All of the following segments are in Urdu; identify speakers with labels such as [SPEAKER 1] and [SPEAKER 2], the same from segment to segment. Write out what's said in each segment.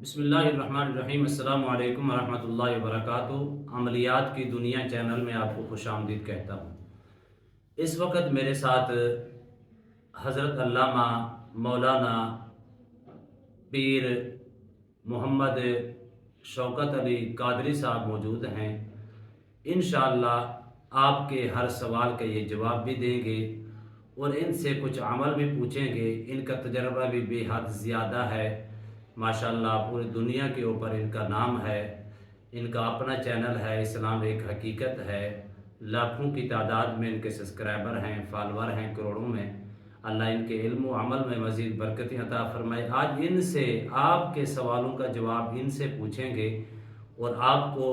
[SPEAKER 1] بسم اللہ الرحمن الرحیم۔ السلام علیکم ورحمۃ اللہ وبرکاتہ۔ عملیات کی دنیا چینل میں آپ کو خوش آمدید کہتا ہوں۔ اس وقت میرے ساتھ حضرت علامہ مولانا پیر محمد شوکت علی قادری صاحب موجود ہیں۔ انشاءاللہ آپ کے ہر سوال کا یہ جواب بھی دیں گے اور ان سے کچھ عمل بھی پوچھیں گے۔ ان کا تجربہ بھی بے حد زیادہ ہے، ماشاءاللہ پوری دنیا کے اوپر ان کا نام ہے۔ ان کا اپنا چینل ہے، اسلام ایک حقیقت ہے۔ لاکھوں کی تعداد میں ان کے سبسکرائبر ہیں، فالور ہیں کروڑوں میں۔ اللہ ان کے علم و عمل میں مزید برکتیں عطا فرمائے۔ آج ان سے آپ کے سوالوں کا جواب ان سے پوچھیں گے اور آپ کو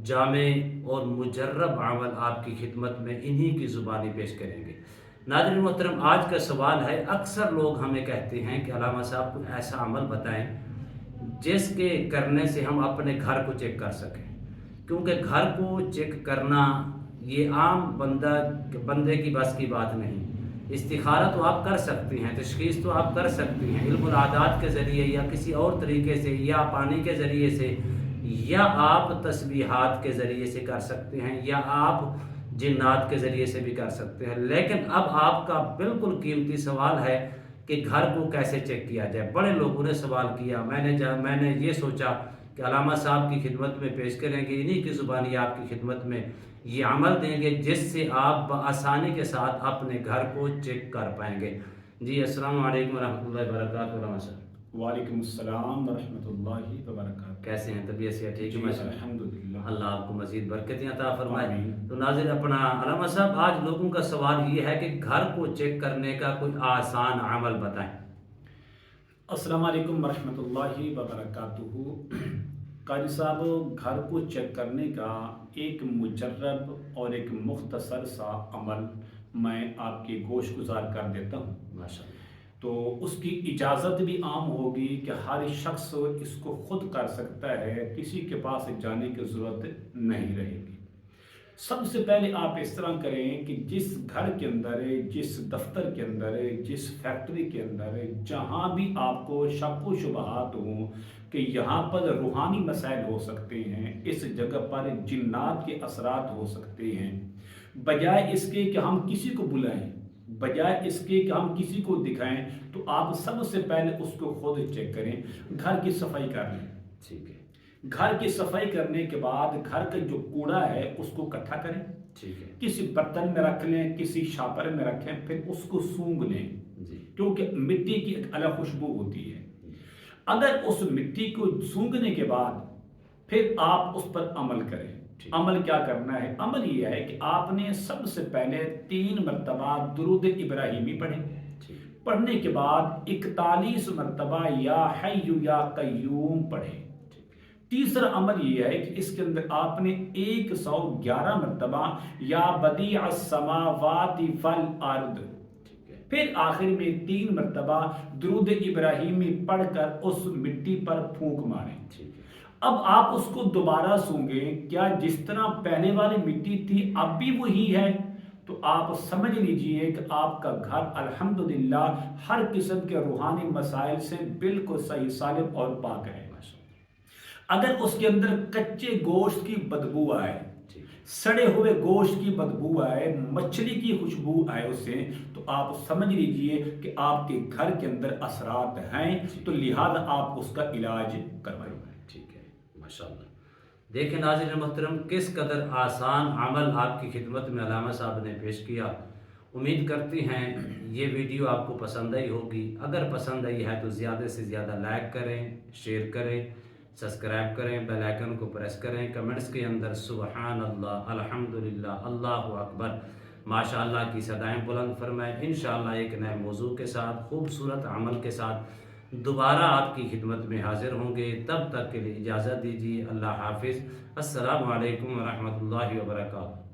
[SPEAKER 1] جامع اور مجرب عمل آپ کی خدمت میں انہی کی زبانی پیش کریں گے۔ ناظرین محترم، آج کا سوال ہے، اکثر لوگ ہمیں کہتے ہیں کہ علامہ صاحب کوئی ایسا عمل بتائیں جس کے کرنے سے ہم اپنے گھر کو چیک کر سکیں، کیونکہ گھر کو چیک کرنا یہ عام بندے کی بس کی بات نہیں۔ استخارہ تو آپ کر سکتے ہیں، تشخیص تو آپ کر سکتے ہیں علم العادات کے ذریعے یا کسی اور طریقے سے، یا پانی کے ذریعے سے، یا آپ تسبیحات کے ذریعے سے کر سکتے ہیں، یا آپ جنات کے ذریعے سے بھی کر سکتے ہیں۔ لیکن اب آپ کا بالکل قیمتی سوال ہے کہ گھر کو کیسے چیک کیا جائے۔ بڑے لوگوں نے سوال کیا، میں نے یہ سوچا کہ علامہ صاحب کی خدمت میں پیش کریں گے، انہی کی زبانی آپ کی خدمت میں یہ عمل دیں گے جس سے آپ بآسانی کے ساتھ اپنے گھر کو چیک کر پائیں گے۔ جی السلام علیکم ورحمۃ اللہ وبرکاتہ۔ علامہ صاحب
[SPEAKER 2] وعلیکم السلام ورحمۃ اللہ وبرکاتہ۔
[SPEAKER 1] کیسے ہیں؟ طبیعت سے ٹھیک ہے؟
[SPEAKER 2] جی الحمدللہ،
[SPEAKER 1] اللہ آپ کو مزید برکتیں عطا فرمائے۔
[SPEAKER 2] آمین۔
[SPEAKER 1] تو ناظر اپنا علامہ صاحب، آج لوگوں کا سوال یہ ہے کہ گھر کو چیک کرنے کا کوئی آسان عمل بتائیں۔
[SPEAKER 2] السلام علیکم ورحمۃ اللہ وبرکاتہ۔ قاری صاحب، گھر کو چیک کرنے کا ایک مجرب اور ایک مختصر سا عمل میں آپ کے گوش گزار کر دیتا ہوں،
[SPEAKER 1] ماشاءاللہ۔
[SPEAKER 2] تو اس کی اجازت بھی عام ہوگی کہ ہر شخص اس کو خود کر سکتا ہے، کسی کے پاس جانے کی ضرورت نہیں رہے گی۔ سب سے پہلے آپ اس طرح کریں کہ جس گھر کے اندر، جس دفتر کے اندر، جس فیکٹری کے اندر، جہاں بھی آپ کو شک و شبہات ہوں کہ یہاں پر روحانی مسائل ہو سکتے ہیں، اس جگہ پر جنات کے اثرات ہو سکتے ہیں، بجائے اس کے کہ ہم کسی کو بلائیں، بجائے اس کے کہ ہم کسی کو دکھائیں، تو آپ سب سے پہلے اس کو خود چیک کریں۔ گھر کی صفائی کر لیں۔
[SPEAKER 1] ٹھیک ہے۔
[SPEAKER 2] گھر کی صفائی کرنے کے بعد گھر کا جو کوڑا ہے اس کو اکٹھا کریں،
[SPEAKER 1] ٹھیک ہے
[SPEAKER 2] کسی برتن میں رکھ لیں، کسی شاپر میں رکھیں، پھر اس کو سونگ لیں،
[SPEAKER 1] جی
[SPEAKER 2] کیونکہ مٹی کی ایک الگ خوشبو ہوتی ہے۔ اگر اس مٹی کو سونگنے کے بعد پھر آپ اس پر عمل کریں۔ عمل کیا کرنا ہے؟ عمل یہ ہے کہ آپ نے سب سے پہلے 3 مرتبہ درود ابراہیمی پڑھیں۔ پڑھنے کے بعد 41 مرتبہ یا حی یا قیوم پڑھیں۔ تیسرا عمل یہ ہے کہ اس کے اندر آپ نے 111 مرتبہ یا بدیع السماوات والارض، پھر آخر میں 3 مرتبہ درود ابراہیمی پڑھ کر اس مٹی پر پھونک ماریں۔ اب آپ اس کو دوبارہ سونگیں، کیا جس طرح پہلے والی مٹی تھی اب بھی وہی ہے؟ تو آپ سمجھ لیجئے کہ آپ کا گھر الحمدللہ ہر قسم کے روحانی مسائل سے بالکل صحیح سالم اور پاک ہے۔ اگر اس کے اندر کچے گوشت کی بدبو آئے، سڑے ہوئے گوشت کی بدبو آئے، مچھلی کی خوشبو آئے اس سے، تو آپ سمجھ لیجئے کہ آپ کے گھر کے اندر اثرات ہیں، تو لہذا آپ اس کا علاج کروائیں۔
[SPEAKER 1] ٹھیک ہے، ماشاءاللہ۔ دیکھیں ناظرین محترم، کس قدر آسان عمل آپ کی خدمت میں علامہ صاحب نے پیش کیا۔ امید کرتے ہیں یہ ویڈیو آپ کو پسند آئی ہوگی۔ اگر پسند آئی ہے تو زیادہ سے زیادہ لائک کریں، شیئر کریں، سبسکرائب کریں، بیل آئیکن کو پریس کریں، کمنٹس کے اندر سبحان اللہ، الحمدللہ، اللہ اکبر، ماشاءاللہ کی صدائیں بلند فرمائیں۔ انشاءاللہ ایک نئے موضوع کے ساتھ، خوبصورت عمل کے ساتھ دوبارہ آپ کی خدمت میں حاضر ہوں گے۔ تب تک کے لیے اجازت دیجیے۔ اللہ حافظ۔ السلام علیکم ورحمۃ اللہ وبرکاتہ۔